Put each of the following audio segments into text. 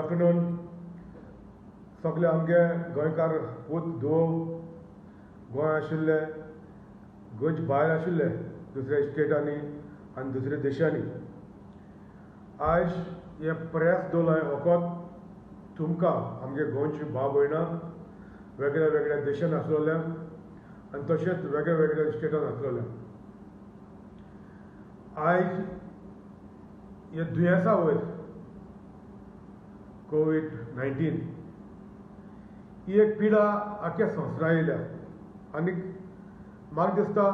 afternoon सगळे आमगे गोंयकार पूत धुव गोंय आशिल्ले गोंयचे भायर आशिल्ले दुसऱ्या स्टेटांनी आनी दुसऱ्या देशांनी आयज हे प्रेस दवरलाय फकत तुमकां आमगे गोंयची भाव भयणां वेगळ्या वेगळ्या देशांत आसलोल्या आनी तशेंच वेगळ्या वेगळ्या स्टेटांत आसलोल्या आयज हे दुयेंसा वयर कोविड-19 ही एक पिडा आख्या संवसारा येयल्या आनी म्हाका दिसता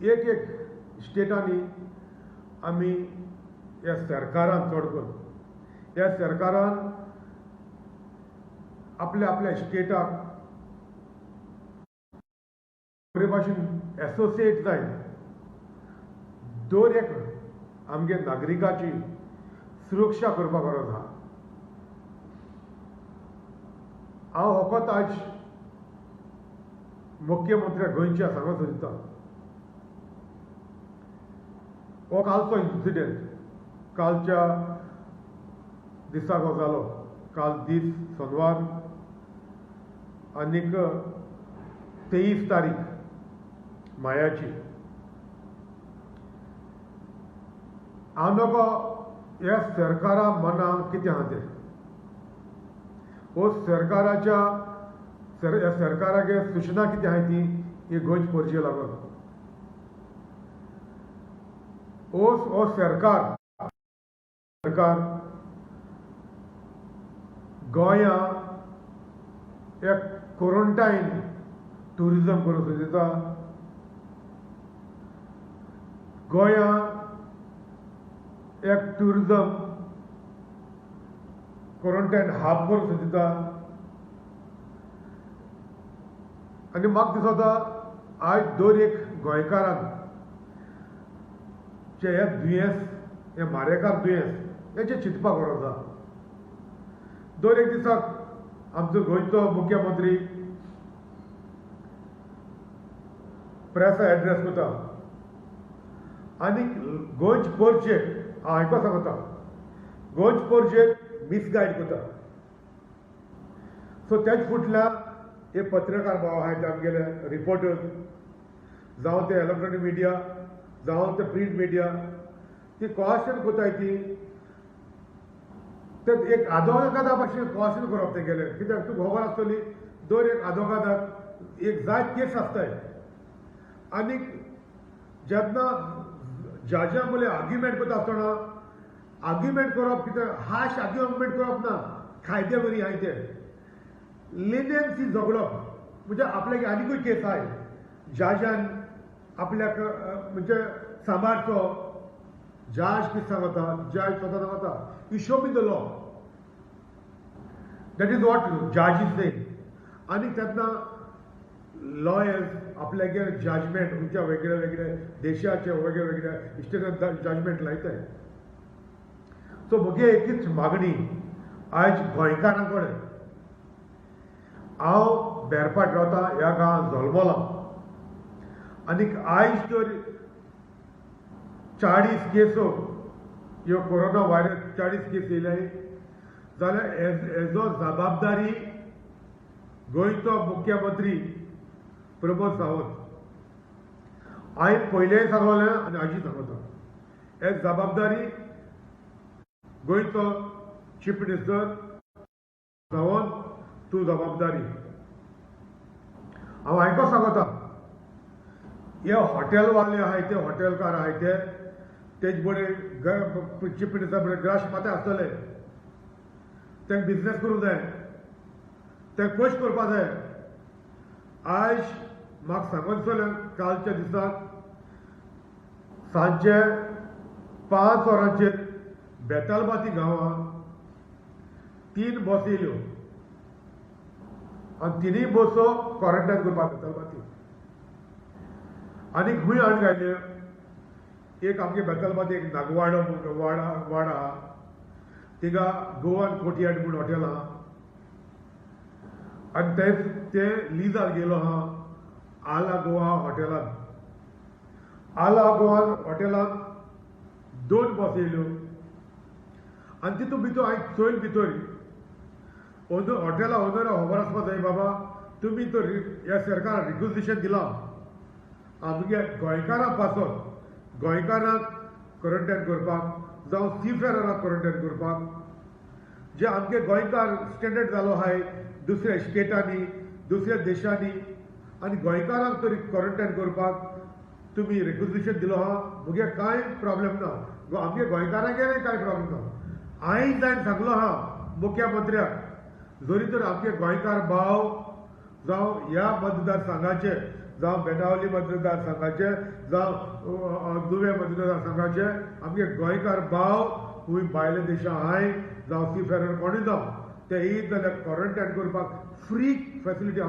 एक एक स्टेटांनी आमी ह्या सरकारान चड करून ह्या सरकारान आपल्या आपल्या स्टेटाक बरे भाशेन एसोसिएट जायन दर एक आमगे नागरिकाची सुरक्षा करपाक गरज आहा हांव फकत आज मुख्यमंत्र्याक गोंयच्या सांगूंक सोदता हो कालचो इन्सिडेंट कालच्या दिसाक हो जालो काल दीस सोनवार आनीक 23 तारीख मायाची हांव नको ह्या सरकारा मनां कितें आहा तें हो सरकाराच्या सरकारागे सूचना कितें आहाय ती ही गोंयचे परजे लागून हो सरकार गोंया एक क्वॉरंटायन टुरिजम करूंक सोदिता गोंया एक टुरिजम क्वॉरंटायन हब करूंक सोदिता आनी म्हाका दिसता आज दर एक गोंयकारान जे हे दुयेंस हे मारेकार दुयेंस हेचे चिंतपाक गरज आसा दर एक दिसाक आमचो गोंयचो मुख्यमंत्री प्रेसा एड्रेस करता आनी गोंयचे परचे हांव आयको सांगता गोंयचे परचे मिसगायड करता सो तेज फुटल्यान हे पत्रकार भाव आहाय ते आमगेले रिपोर्टर जावं ते इलेक्ट्रॉनिक मिडिया जावं ते प्रिंट मिडिया ती क्वेश्चन कोताय ती ते एक आदोगादा भाशेन क्वेश्चन करप तेगेले कित्याक तुका खबर आसतली दर एक आदोगादाक एक जायत केस आसताय आनी जेन्ना जजा मुले आर्ग्युमेंट करता आसतना आर्ग्युमेंट करप कितें हाश आर्ग्युमेंट करप ना कायदे बरी हाय ते लिनियन्सी झगडप म्हणजे आपल्याक आनीकूय केस आहाय जजान आपल्याक म्हणजे सांबाळचो जज कितें सांगता जज स्वता सांगता you show me the law that is what जजीस से आनी तेन्ना लॉयर्स आपल्यागे जजमेंट खंयच्या वेगळ्या वेगळ्या देशाचे वेगळ्या वेगळ्या स्टेटान जजमेंट लायताय सो म्हगे एकच मागणी आयज गोंयकारां कडेन हांव बेरपाट रावता ह्या गांवांत जल्मलां आनीक आयज तर 40 केसो ह्यो कोरोना व्हायरस 40 केस येयल्याय जाल्यार हेजो जबाबदारी गोंयचो मुख्यमंत्री प्रमोद सावंत हांवें पयलेंय सांगलें आनी आजी सांगता हे जबाबदारी गोंयचो चीफ मिनिस्टर सावंत तूं जबाबदारी हांव आयको सांगता हे हॉटेल वाले आहाय ते हॉटेलकार आहाय ते तेज बरें चीफ मिनिस्टर बरें ग्राश माते आसतले तेंक बिजनेस करूंक जाय तें पयस करपा जाय आयज म्हाका सांगून चोल्या कालच्या दिसाक सांजचे 5 वरांचेर बेतालबाती गांवांत 3 बस येयल्यो आनी तिनूय बसो क्वॉरंटायन करपाक बेतालबाती आनी खंय हाडून घायल्यो एक आमगे बेतालबाती एक नागवाडो वाड आहा थिंगा गोवान कोटियाड म्हूण हॉटेल आहा आनी ते लिजार गेलो आहा आला गोवा हॉटेलांत आला गोवा हॉटेलांत 2 बस येयल्यो आनी तितून भितर हांवें चोयल भितर हॉटेला ओनरा खबर आसपा जाय बाबा तुमी तो ह्या सरकारान रिक्वेजिशन दिलां आमगे गोंयकारां पासून गोंयकारांक क्वॉरंटायन करपाक जावं सीफेररांक क्वॉरंटायन करपाक जे आमगे गोंयकार स्टँडर्ड जालो आहाय दुसऱ्या स्टेटांनी दुसऱ्या देशांनी आनी गोंयकारांक तरी क्वॉरंटायन करपाक तुमी रिक्वेजिशन दिलो आहा मुगे कांय प्रॉब्लेम ना आमगे गोंयकारांगेर कांय प्रॉब्लेम ना हांवें जायन सांगलो आहा मुख्यमंत्र्याक जरी तर आमगे गोंयकार भाव जावं ह्या मतदारसंघाचे जावं बेनावली मतदारसंघाचे जावं दुवे मतदारसंघाचे आमगे गोंयकार भाव खूंय भायल्या देशां हाय जावं सीफेरर कोणूय जावं ते येयत जाल्यार क्वॉरंटायन करपाक फ्री फेसिलिटी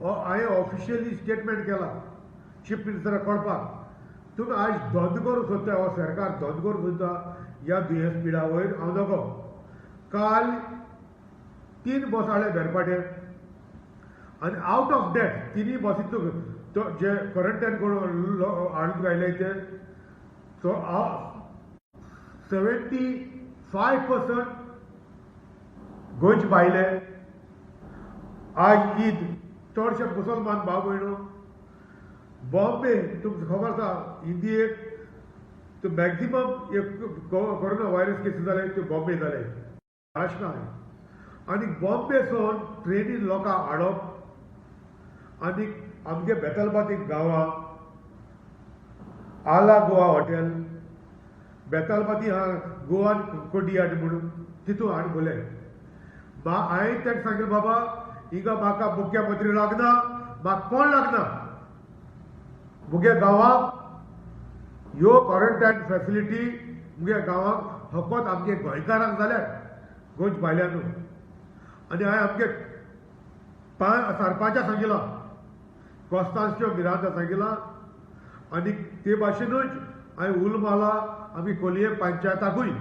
हांवें ऑफिशियली स्टेटमेंट केला चीफ मिनिस्टराक कळपाक तुमी आयज धंद करूं सोदता हो सरकार धंद करूं सोदता ह्या दुयेंस पिडा वयर हांव नगो काल 3 बस हाडले बेरपाटे आनी आउट ऑफ डेट 3 बसींत जे क्वॉरंटायन करून हाडून गायले ते सो 75% गोंयचे भायले आज ईद चडशे मुसलमान भाव भयणो बॉम्बे तुमकां खबर आसा इंडियेक तो मॅक्झिमम कोरोना व्हायरस केसीस जाले ते बॉम्बे जाले महाराष्ट्र आनी बॉम्बे सोन ट्रेनीन लोकां हाडप आनी आमगे बेतलबाती गांवां आला गोवा हॉटेल बेतालबाती हा गोवान कोडियाड म्हणून तितून हाडून बोले हांवें ताका सांगलें बाबा हिंगा म्हाका मुख्यमंत्री लागना म्हाका कोण लागना मुगे गांवांक ह्यो क्वॉरंटायन फेसिलिटी मुगे गांवांक फकत आमगे गोंयकारांक जाल्यार गोंयच्या भायल्यानू आनी हांवें आमगे सरपंचाक सांगिलां कॉस्तांच्यो मिरांत सांगिलां आनी ते भाशेनूच हांवें उल मारला आमी कोलये पंचायताकूय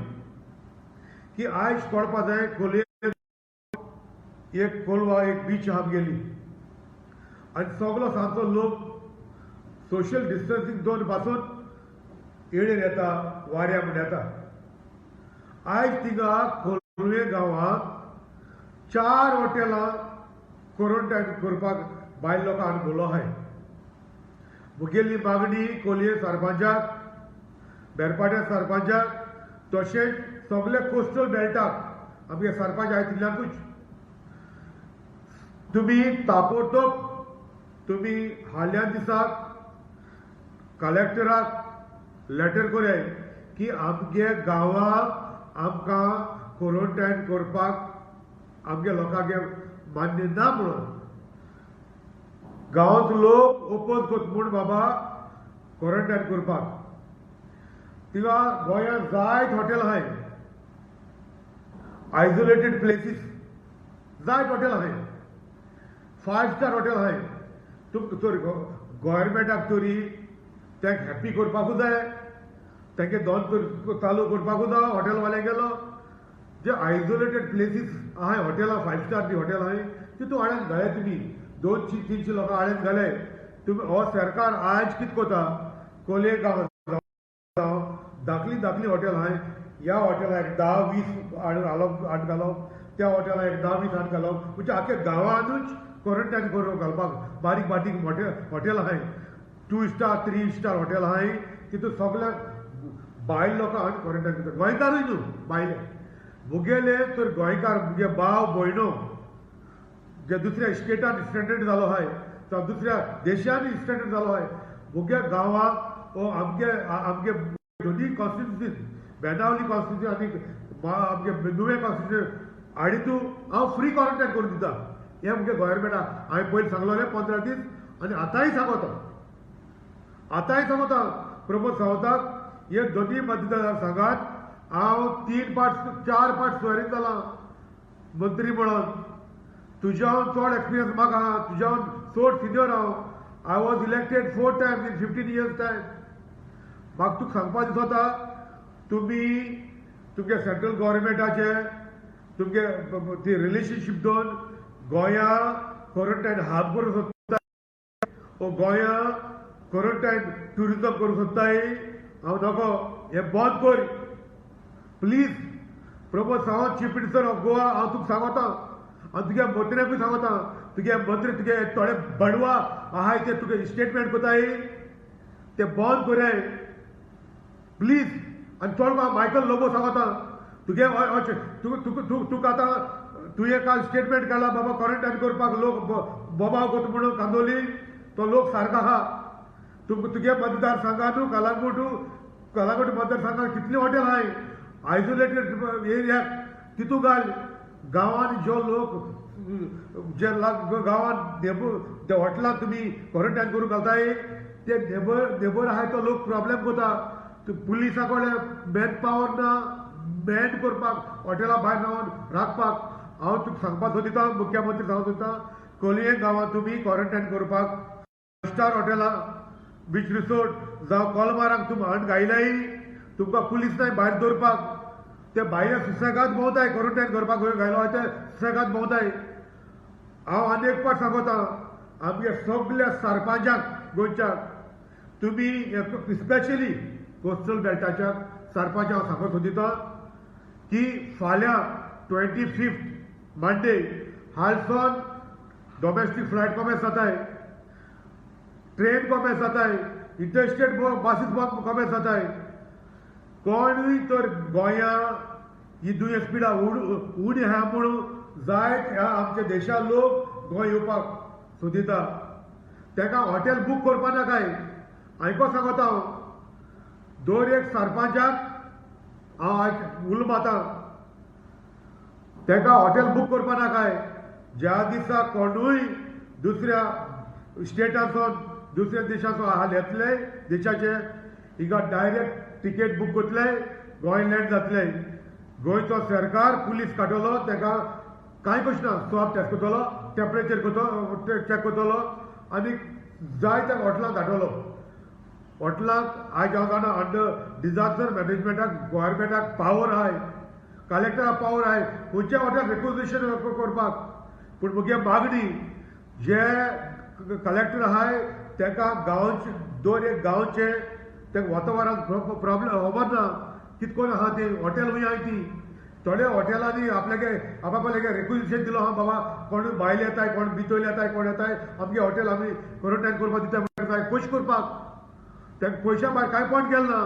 की आयज कळपा जाय कोलये एक कोलवा एक बीच आमगेली आनी सगलो सांजचो लोक सोशियल डिस्टन्सींग दोन पासून येळेर येता वाऱ्या म्हण येता आयज थिंगा कोलये गांवांत 4 हॉटेलां क्वॉरंटायन करपाक भायल लोकांक अणभवलो आहाय मुगेली मागणी कोलये सरपंचाक बेरपाट्या सरपंचाक तशेंच सगळे कोस्टल बेल्टाक आमगे सरपंच आयिल्ल्याकूच तुमी ताबडतोब तुमी हाल्या दिसाक कलेक्टराक लेटर कोराय की आमगे गांवांक आमकां क्वॉरंटायन करपाक आमगे लोकांगे मान्य ना म्हणून गांवांत लोक ओपोज कोत म्हूण बाबा क्वॉरंटायन करपाक थिंगा गोंयांत जायत हॉटेल आहाय आयसोलेटेड प्लेसीस जायत हॉटेल आहाय 5 स्टार हॉटेल आहाय तुमकां गोव्हर्मेंटाक तरी तांकां हॅप्पी करपाकूच जाय तांकां दोन चालू करपाकूच जाय हॉटेलवाल्याक गेलो जे आयसोलेटेड प्लेसीस आहाय हॉटेलां 5 स्टार हॉटेल आहाय तितून हाडून घाले तुमी 200-300 लोकां हाडून घाले तुमी हो सरकार आयज कितें कोता कोलये गांव धाकली हॉटेल आहाय ह्या हॉटेलाक 10-20 हाडून घालप त्या हॉटेलाक 10-20 हाडून घालप म्हणजे आख्या गांवांनूच क्वॉरंटायन करून घालपाक बारीक हॉटेल आहाय 2 स्टार 3 स्टार हॉटेल आहाय तितून सगळ्याक भायल लोकां हाडून क्वॉरंटायन करता गोंयकारूय न्हू भायले मुगेले तर गोंयकार मुगे भाव भयणो जे दुसऱ्या स्टेटान स्टँडर्ड जालो आहाय जावं दुसऱ्या देशांनी स्टँडर्ड जालो आहाय मुगे गांवांक वो आमगे दोनी कॉन्स्टिट्युन्सीज बेनावली कॉन्स्टिट्युन्सी आनी आमगे नुवे कॉन्स्टिट्युन्सी हाडितू हांव फ्री क्वॉरंटायन करून दिता हें मुगे गोव्हर्मेंटाक हांवें पयलीं सांगलोलें 15 दीस आनी आतांय सांगता प्रमोद सावंताक हे दोनी मतदारसंघात हांव 4 पार्ट स्वेरींग जालां मंत्री म्हणून तुज्याहून चड एक्सपिरियन्स म्हाका आहा तुज्याहून चड सिनियर हांव I was elected 4 Times in 15 years time म्हाका तुका सांगपा दिसता तुमी तुमगे सेंट्रल गव्हर्मेंटाचे तुमगे ती रिलेशनशीप दोन गोंया क्वॉरंटायन हाब करूं सोदता वो गोंया क्वॉरंटायन ट्युरिजम करूं सोदताय हांव नको हें बंद कर please Pramod Sawant chief minister of Goa हांव तुका सांगता आनी तुगे मंत्र्याकूय सांगता तुगे मंत्री तुगे थोडे बडवा आहाय ते तुगे स्टेटमेंट कोताय ते बंद कोराय प्लीज आनी चोड मायकल लोबो सांगता तुगे तुका आतां तुवें काल स्टेटमेंट काडला बाबा क्वॉरंटायन करपाक लोक बोबाव कोता म्हणून कांदोली तो लोक सारको आहा तुगे मतदारसंघात कलांगूट मतदारसंघात कितले हॉटेल आहाय आयसोलेटेड एरियाक तितू घाल गांवांत जो लोक जे गांवांत ते हॉटेलांत तुमी क्वॉरंटायन करून घालताय ते नेबर आहाय तो लोक प्रॉब्लेम कोता पुलिसा कडेन मॅन पावर ना मॅन करपाक हॉटेला भायर रावन राखपाक हांव तुका सांगपाक सोदिता मुख्यमंत्री सांगूंक सोदिता कोलये गांवांत तुमी क्वॉरंटायन करपाक स्टार हॉटेलां बीच रिसोर्ट जावं कोलमारांक तुमी हाडून गायल्याय तुमकां पुलीस नाय भायर दवरपाक ते भायर सुसेगाद भोंवताय क्वॉरंटायन करपाक गायलो ते सुसेगाद भोंवताय हांव आनी एक पाट सांगता आमगे सगळ्या सरपंचाक गोंयच्याक तुमी स्पेशली कोस्टल बेल्टाच्या सरपंचाक हांव सांगूंक सोदिता की फाल्यां 25th मंडे हालसोन डोमेस्टीक फ्लायट कॉमेस जाताय ट्रेन कॉमेस जाताय इंटरस्टेट बसीस कॉमेस जाताय कोणूय तर गोंया ही दुयेंस पिडा उणी आहा म्हणून जायत ह्या आमच्या देशा लोक गोंय येवपाक सोदिता ताका हॉटेल बूक करपा नाकाय आयको सांगता हांव दर एक सरपंचाक हांव उलो माता ताका हॉटेल बूक करपा नाकाय ज्या दिसा कोणूय दुसऱ्या स्टेटांतसून दुसऱ्या देशाचो हाल येतले देशाचे हिका डायरेक्ट टिकेट बूक करतले गोंय लँड जातले गोंयचो सरकार पुलीस काडटलो ताका कांय कशें ना स्वाब टेस्ट करतलो टेम्परेचर चॅक करतलो आनी जाय त्या हॉटेलांत धाडटलो हॉटेलांत आयज हांव जाणा अंडर डिजास्टर मॅनेजमेंटाक गोवोरमेंटाक पावर आहाय कलेक्टराक पावर आहाय खंयचे हॉटेल रिक्विजिशन करपाक पूण मुगे मागणी जे कलेक्टर आहाय ताका गांवचे दर एक गांवचे ते वातावरण प्रॉब्लेम खबर ना कित कोण आहा ते हॉटेल खंय आहाय ती थोडे हॉटेलांनी आपल्यागे रेक्विजिशन दिलो हा बाबा कोण भायले येताय कोण भितर येताय कोण येताय आमगे हॉटेल आमी क्वॉरंटायन करपाक दिता पयशे करपाक तांकां पयशा भायर कांय पॉयंट गेलो ना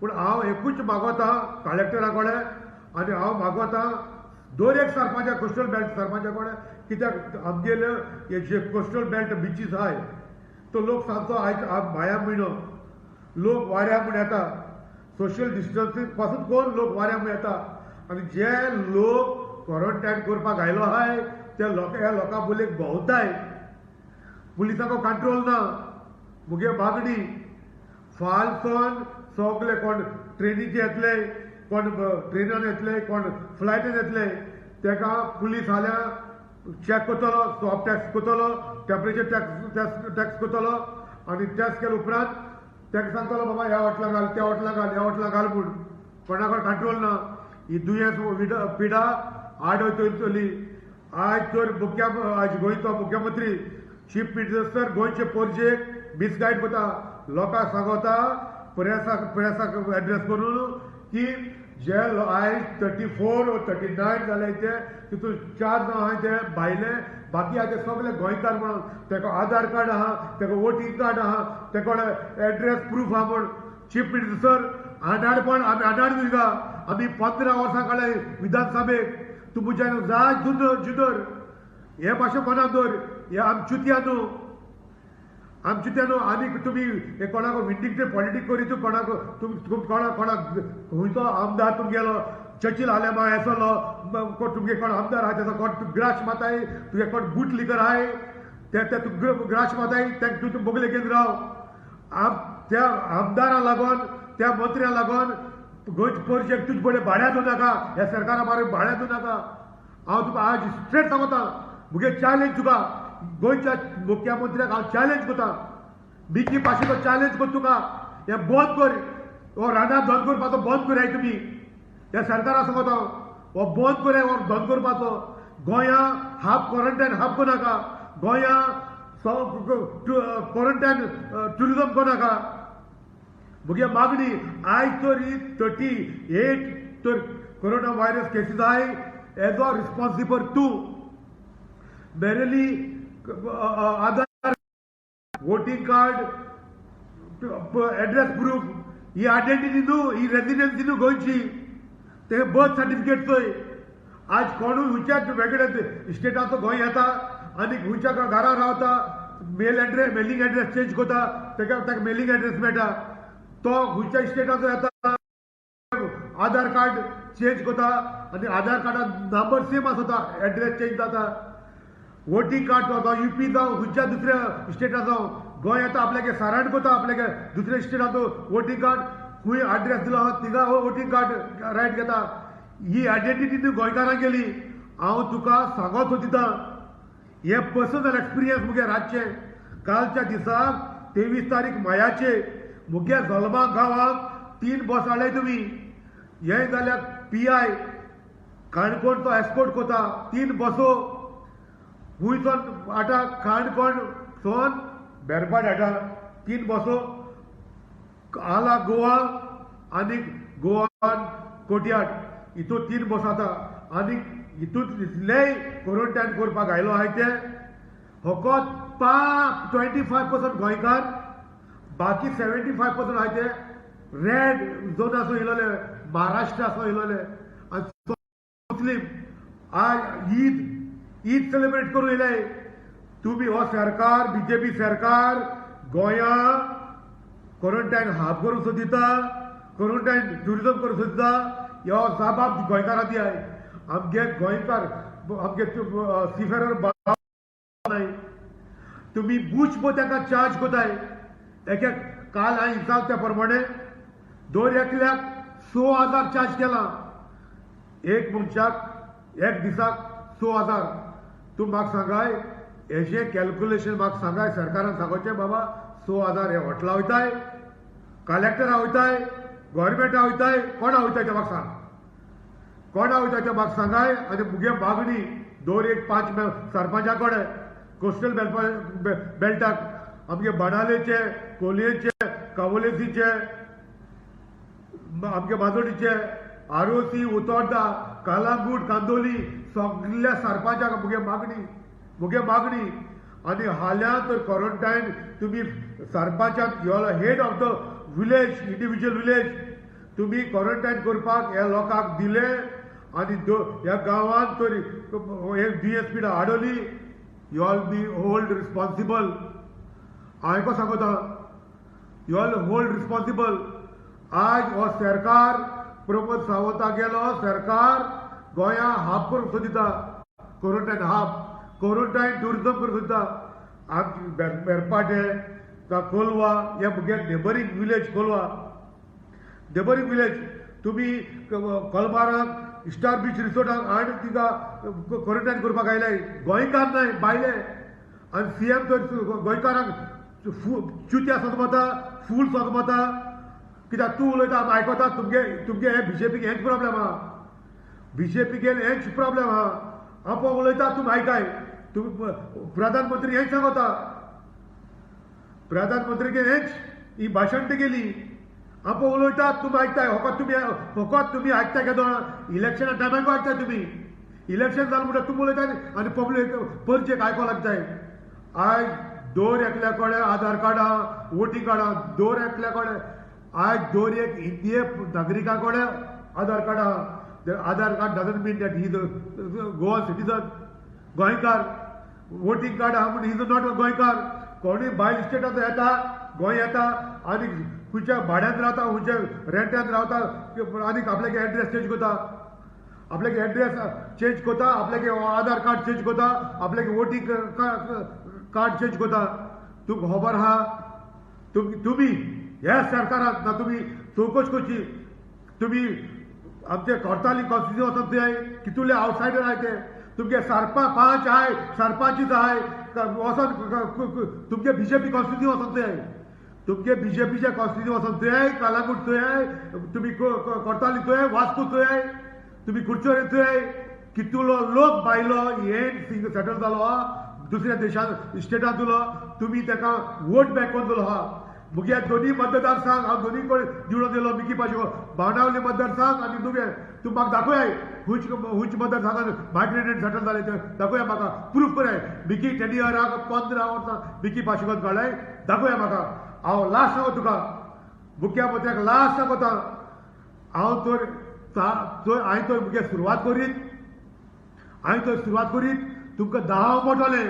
पूण हांव एकूच मागोता कलेक्टरा कडेन आनी हांव मागोता दर एक सरपंचा कोस्टल बेल्ट सरपंचा कडेन कित्याक आमगेले हे जे कोस्टल बेल्ट बिचीस आहाय तो लोक सांगतो आयज भाया म्हयनो लोक वाऱ्या म्हूण येता सोशियल डिस्टन्सींग पासून कोण लोक वाऱ्या म्हूण येता आनी जे लोक क्वॉरंटायन करपाक आयलो आहाय ते लोक ह्या लोकां बोलेक भोंवताय पुलिसाको कंट्रोल ना मुगे मागणी फालसोन सगळे कोण ट्रेनीचे येतले कोण ट्रेनान येतले कोण फ्लायटीन येतले ताका पुलीस जाल्यार चॅक करतलो स्वाब टॅक्स करतलो टेम्परेचर टॅक्स करतलो आनी टॅक्स केले उपरांत ताका सांगतलो बाबा ह्या हॉटेलाक घाल त्या हॉटेलाक घाल ह्या हॉटेलाक घाल म्हूण कोणाकडेन कंट्रोल ना ही दुयेंस पिडा आड वयतली आज तर आज गोंयचो मुख्यमंत्री चीफ मिनिस्टर गोंयचे पोरजेक मिसगायड करता लोकांक सांगता प्रेसाक एड्रेस करून की जे आयज 34 or 39 जाले ते तितून 4 जाण आहाय ते भायले बाकी आहा ते सगळे गोंयकार म्हणून ताका आधार कार्ड आहा ताका वोटींग कार्ड आहा ताका एड्रेस प्रूफ आहा म्हूण चीफ मिनिस्टर आडाडपण आमी आडाड दिला आमी 15 वर्सां काडले विधानसभेक तुमच्या जाय जुदर हे भाशा कोणा दर हे आमचुत्या न्हू आनी तुमी हे कोणाक विंडिंग पॉलिटिक्स करी तूं कोणाक खंयचो आमदार तुमगेलो चर्चिल आलेमा येसलो तुमगे कोण आमदार आहा तेचो कोण ग्राश माताय तुगे कोण बूट लिकर आहाय ते ग्राश माताय तांकां तूं बोगले घेवन राव त्या आमदाराक लागोन त्या मंत्र्याक लागोन गोंयचे प्रोजेक्ट तुजे बडे भाड्या दिवं नाका ह्या सरकारा बारा भाड्या दिवं नाका हांव तुका आज स्ट्रेट सांगता मुगे चॅलेंज तुका गोंयच्या मुख्यमंत्र्याक हांव चॅलेंज करता बिकी पाशीचो चॅलेंज करता तुका हे बंद कर हो रानार धंद करपाचो बंद कराय तुमी ह्या सरकाराक सांगता हो बंद कराय हो धंद करपाचो गोंया हाफ क्वॉरंटायन हाफ करूं नाका गोंया क्वॉरंटायन टुरिजम करूं नाका मुगे मागणी आयज तर ही 38 तर कोरोना व्हायरस केसीस आहाय as a responsible to merely Aadhaar voting card address proof ही आयडेंटिटी न्हू ही रेजिडेन्सी न्हू गोंयची ते बर्थ सर्टिफिकेट चोय आज कोणूय हुंयच्या वेगळे स्टेटाचो गोंय येता आनी हुंयच्या घरा रावता मेलिंग एड्रेस चेंज कोता ताका मेलिंग एड्रेस मेळटा तो हुंयच्या स्टेटाचो येता आधार कार्ड चेंज कोता आनी आधार कार्डान नंबर सेम आसता एड्रेस चेंज जाता वोटिंग कार्ड जावं यूपी जावं हुंयच्या दुसऱ्या स्टेटा जावं गोंय येता आपल्यागे सारायण कोता आपल्यागे दुसऱ्या स्टेटाचो वोटिंग कार्ड खूंय एड्रेस दिलो आहा थिंगा वोटिंग कार्ड रायट घेता ही आयडेंटिटी न्हू गोंयकारांक गेली हांव तुका सांगोत दिता हे पर्सनल एक्सपिरियन्स मुगे रातचे कालच्या दिसाक 23 तारीख मायाचे मुगे झोलमा गांवांत 3 बस हाडले तुमी हे जाल्यार PI काणकोण तो एस्पोर्ट कोता 3 बसो हुंयसोन हाडटा काणकोण सोन बेरपाट हाडटा 3 बसो आला गोवा आनी गोवान कोटयाड हितून 3 बस आसा आनी हितून इतलेय क्वॉरंटायन करपाक आयलो आहाय ते फकत 25% गोंयकार बाकी 75% आहाय ते रेड झोनाचो येयलोले महाराष्ट्राचो येयलोले आनी मुस्लीम आज ईद सेलिब्रेट करून येयले तुमी हो सरकार BJP सरकार गोंया क्वॉरंटायन हाफ करूंक सोदिता क्वॉरंटायन ट्युरिजम करूंक सोदिता ह्यो जबाब गोंयकारां दी आहाय आमगे गोंयकार आमगे सीफेरर नाय तुमी बुच ताका चार्ज कोताय एक काल हांवें हिसाब त्या प्रमाणे दर एकल्याक 6,000 चार्ज केला एक मनशाक एक दिसाक 6,000 तूं म्हाका सांगाय हेजें कॅल्क्युलेशन म्हाका सांगाय सरकारान सांगोचें बाबा 6,000 हे हॉटलां वयताय कलेक्टरा वयताय गव्हर्मेंटा वयताय कोणा वयताय तें म्हाका सांग कोणा वयताय तें म्हाका सांगाय आनी मुगे मागणी दर एक 5 सरपंचा कडेन कोस्टल बेल्टाक आमगे बाणालेचे कोलयेचे कावोलेसीचे आमगे माजोडीचे ROC उतोड्डा कालांगूट कांदोली सगळ्या सरपंचाक मुगे मागणी आनी हाल्यां तर क्वॉरंटायन तुमी सरपंचाक यो head of the village individual village तुमी क्वॉरंटायन करपाक ह्या लोकांक दिले आनी ह्या गांवांत तर एक DSP हाडली you all B hold responsible हांवें को सांगता यू ऑल होल्ड रिस्पॉन्सिबल आज हो सरकार प्रमोद सावंता गेलो सरकार गोंया हाफ करूंक सोदिता क्वॉरंटायन हाफ क्वॉरंटायन ट्युरिजम करूंक सोदिता आमचे बेरपाटे कोलवा हे मुगे neighbouring village Kolwa neighbouring village तुमी कोलमाराक स्टार बीच रिसोर्टाक आनी तिका क्वॉरंटायन करपाक आयले गोंयकार नाय बायले आनी CM तर गोंयकारांक चुत्या सदमता फूल सदमता कित्याक तूं उलयता आयकता तुमगे हे BJP हेंच प्रॉब्लेम आहा BJP हेंच प्रॉब्लेम आहा हांव उलयता तुमी आयकाय तुमी प्रधानमंत्री हेंच सांगता प्रधानमंत्री हेंच ही भाशण गेली हांव उलयता तुमी आयकताय फकत तुमी आयकता केदो इलेक्शना टायमाक आयकताय तुमी इलेक्शन जालें म्हणटा तुमी उलयता आनी पब्लीक परचेक आयको लागताय आयज दर एकल्या कडेन आधार कार्ड आहा वोटिंग कार्ड आहा दर एकल्या कडेन आज दर एक इंडिये नागरिका कडेन आधार कार्ड आहा Aadhaar card doesn't mean that he is Goan citizen गोंयकार वोटिंग कार्ड आहा म्हणून ही इज नॉट अ गोंयकार कोणूय भायर स्टेटाचो येता गोंय येता आनी खंयच्या भाड्यान रावता खंयच्या रेंटान रावता आनीक आपल्यागे एड्रेस चेंज कोता आपल्यागे एड्रेस चेंज कोता आपल्यागे आधार कार्ड चेंज कोता आपल्यागे वोटिंग कार्ड चेंज कोता तुमकां खबर आहा तुमी ह्या सरकारान ना तुमी चौकश करची तुमी आमचे कोर्ताली कॉन्स्टिट्युशन वचोन कितुले आवटसायडर आहाय ते तुमगे सरपंच आहाय सरपंचीच आहाय वचोन तुमगे BJP कॉन्स्टिट्युशन वचोन थंय तुमगे BJPचे कॉन्स्टिट्युशन वचोन थंय कालांगूट थंय तुमी कोर्ताली थंय वास्को थंय तुमी कुडचोरे थंय कितुलो लोक बायलो हें सेटल जालो आहा दुसऱ्या देशांत स्टेटांत दिलो तुमी ताका वोट बँक कोन्न दिलो आहा मुगे दोन्ही मतदारसंघ हांव दोन्ही कडेन निवडून दिलो मिकी पाशेको बाणावले मतदारसंघ आनी तुगे तूं म्हाका दाखोय हुंच मतदारसंघान मायग्रेटेड सेटल जाले ते दाखोया म्हाका प्रूफ कराय मिकी टेन्युअराक 15 वर्सां मिकी पाशेकोत काडलाय दाखोया म्हाका हांव लास्ट सांगो तुका मुख्यमंत्र्याक लास्ट सांगता हांव तर हांवें तर मुगे सुरवात करीत तुमकां 10 मोटोले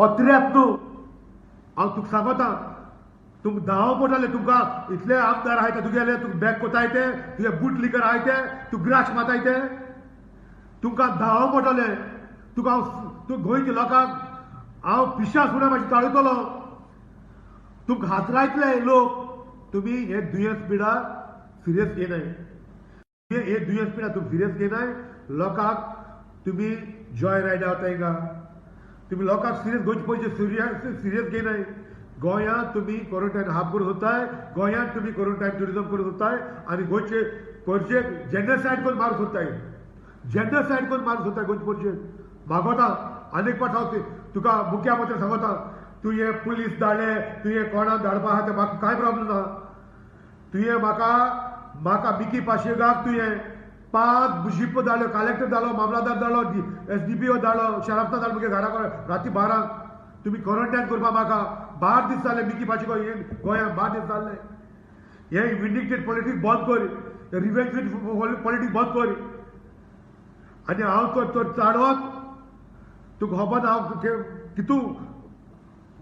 अत्र्यात न्हू हांव तुका सांगता तुमकां 10 मोटोले तुमकां इतले आमदार आहाय ते तुगेले तुका बॅग कोताय ते तुगे बूट लिकर आहाय ते तूं ग्राश माताय ते तुमकां 10 मोटोले तुका तूं गोंयच्या लोकांक हांव पिशा सुद्दां मातशें ताळुतलो तुमकां हातरायतले लोक तुमी हे दुयेंस पिडा सिरियस घेयनाय हे दुयेंस पिडा तुमी सिरियस घेयनाय लोकांक तुमी जॉय रायडा वताय गा तुम्ही लोकांक सिरियस गोंयचे पयशे सिरियस घेयनाय गोंयांत तुमी क्वॉरंटायन हाफ करून सोदताय गोंयांत तुमी क्वॉरंटायन टुरिजम करून सोदताय आनी गोंयचे पर्शे जेंडरसायड करून मारूं सोदताय जेंडरसायड करून मारूं सोदताय गोंयचे पर्शे मागोता आनीक पाट हांव तुका मुख्यमंत्री सांगता तुवें पुलीस धाडले तुवें कोणाक धाडपा आहा ते म्हाका कांय प्रॉब्लम ना तुवें म्हाका मिकी पाशेगाक तुवें 5 जीप धाडलो कलेक्टर धाडलो मामलादार धाडलो SDPO धाडलो शराफता धाडलो मुगे घरा राती 12 तुमी क्वॉरंटायन करपा म्हाका 12 दीस जाले मिकी पाशेको गोंयांत 12 दीस जाल्ले हे विंडिकेटेड पॉलिटिक्स बंद कर रिवेंज पॉलिटिक्स बंद कर आनी हांव तर चाडवत तुका खबर ना हांव कितू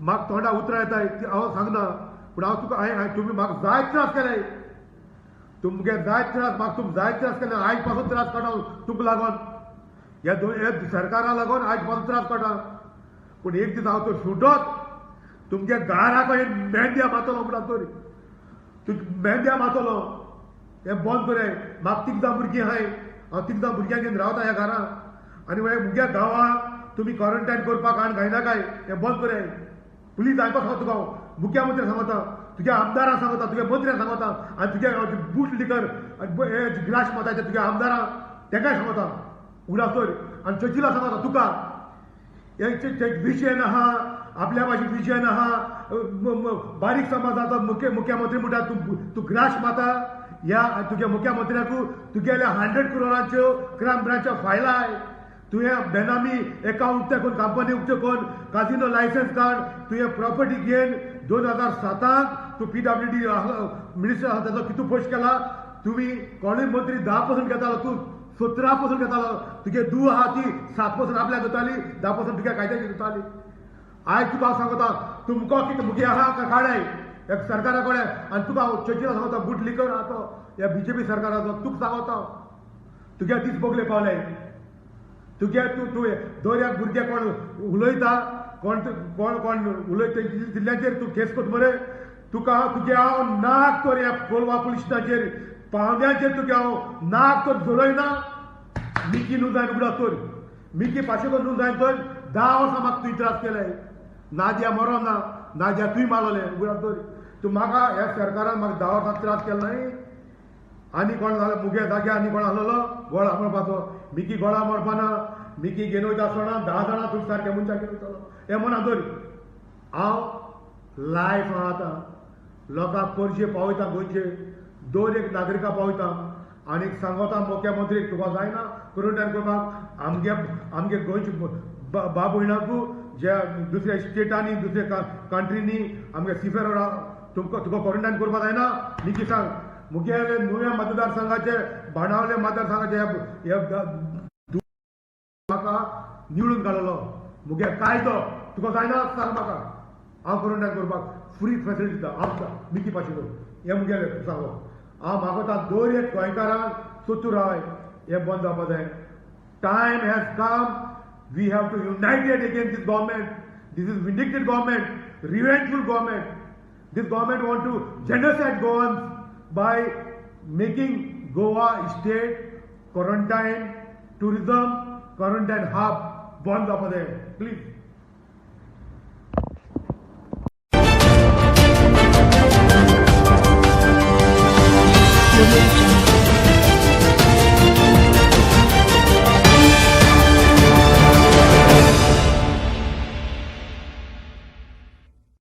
म्हाका तोंडा उतरां येताय हांव सांगना पूण हांव तुका तुमी म्हाका जायत त्रास केलाय तुमगे जायत त्रास म्हाका तुमकां जायत त्रास केले आयज पासून त्रास काडा तुमकां लागोन हे सरकारा लागोन आयज पासून त्रास काडा पूण एक दीस हांव तर सुटत तुमगे घराक मेंद्या मातलो म्हणटा तर तूं मेंद्या मातलो हें बंद करे म्हाका तिगदां भुरगीं आहाय हांव तिगदां भुरग्यांक घेवन रावता ह्या घरांत आनी मुगे गांवांत तुमी क्वॉरंटायन करपाक आनी घायनाकाय हें बंद करे प्लीज आयकपाक सांगता तुका मुख्यमंत्री सांगता तुज्या आमदारांक सांगता तुज्या मंत्र्यांक सांगता आनी तुज्या बूट लिकर हे ग्लास मातायचे तुज्या आमदारांक तेकाय सांगता उगडासोर आनी चर्चिला सांगता तुका हे विशय नाहा आपल्या भाशेक विशय नाहा बारीक समाजाचो मुख्यमंत्री म्हणटा तूं ग्रास माता ह्या तुज्या मुख्यमंत्र्याकू तुगेले 100 करोडांच्यो क्रायम ब्रांचच्यो फायलाय तुवें बेनामी अकाउंट ते कोण कंपनी उक्त्यो कोण काजिनो लायसन्स काड तुवें प्रॉपर्टी घेवन 2007 तूं PWD मिनिस्टर आसा ताचो कितू पयस केला तुमी कोणूय मंत्री 10% घेतालो तूं 17% घेतालो तुगे धूव आहा ती 7% आपल्याक घेताली 10% तुगे कायद्याची घेताली आयज तुका हांव सांगता तुमको कितें मुगे आहा काडाय एक सरकारा कडेन आनी तुका हांव चर्चीला सांगता बूट लिकर आहा तो ह्या BJP सरकाराचो तुका सांगता तुगे दीस बोगले पावले तुगे तूं दर्याक भुरगे कोण उलयता कोण उलयता जिल्ल्याचेर तूं केस कोत मरे तुगे हांव नाक तर ह्या कोलवा पुलीस स्टेशनाचेर पावंड्याचेर तुगे हांव नाक तर जोडयना मिकी न्हू जायन उगडा तर मिकी पाशेको न्हू जायन तर 10 वर्सां म्हाका तुवें त्रास केले नादिया मरो ना नादिया तुवें मारलोले उगडा तर तूं म्हाका ह्या सरकारान म्हाका 10 वर्सां त्रास केलो न्हय आनी कोण जालो मुगे जाग्यार आनी कोण आहलोलो गोळा मरपाचो मिकी गोळा मरपाना मिकी घेवन वयता आसतना 10 जाणां तुका सारके मनशाक घेवन वयतालो हें म्हणा तर हांव लायफ आतां लोकांक पर्शे पावयता गोंयचे दर एक नागरिकां पावयता आनीक सांगता मुख्यमंत्री तुका जायना क्वॉरंटायन करपाक आमगे गोंयचे बाब भयणाकू जे दुसऱ्या स्टेटांनी दुसऱ्या कंट्रीनी आमगे सिफेर तुका क्वॉरंटायन करपाक जायना मिकी सांग मुखेल नुव्या मतदारसंघाचे बाणावले मतदारसंघाचे म्हाका निवडून काडलो मुगे कायदो तुका जायना सांग म्हाका हांव क्वॉरंटायन करपाक फ्री फेसिलिटी दिता आमकां मिकी पाशेको हें मुगेलें सांगो हांव मागता दर एक गोंयकारांक सुतू राय हें बंद जावपा जाय time has come we have to united against this government this is vindicated government revengeful government this government want to genocide Goans by making Goa state quarantine tourism quarantine hub bond up there please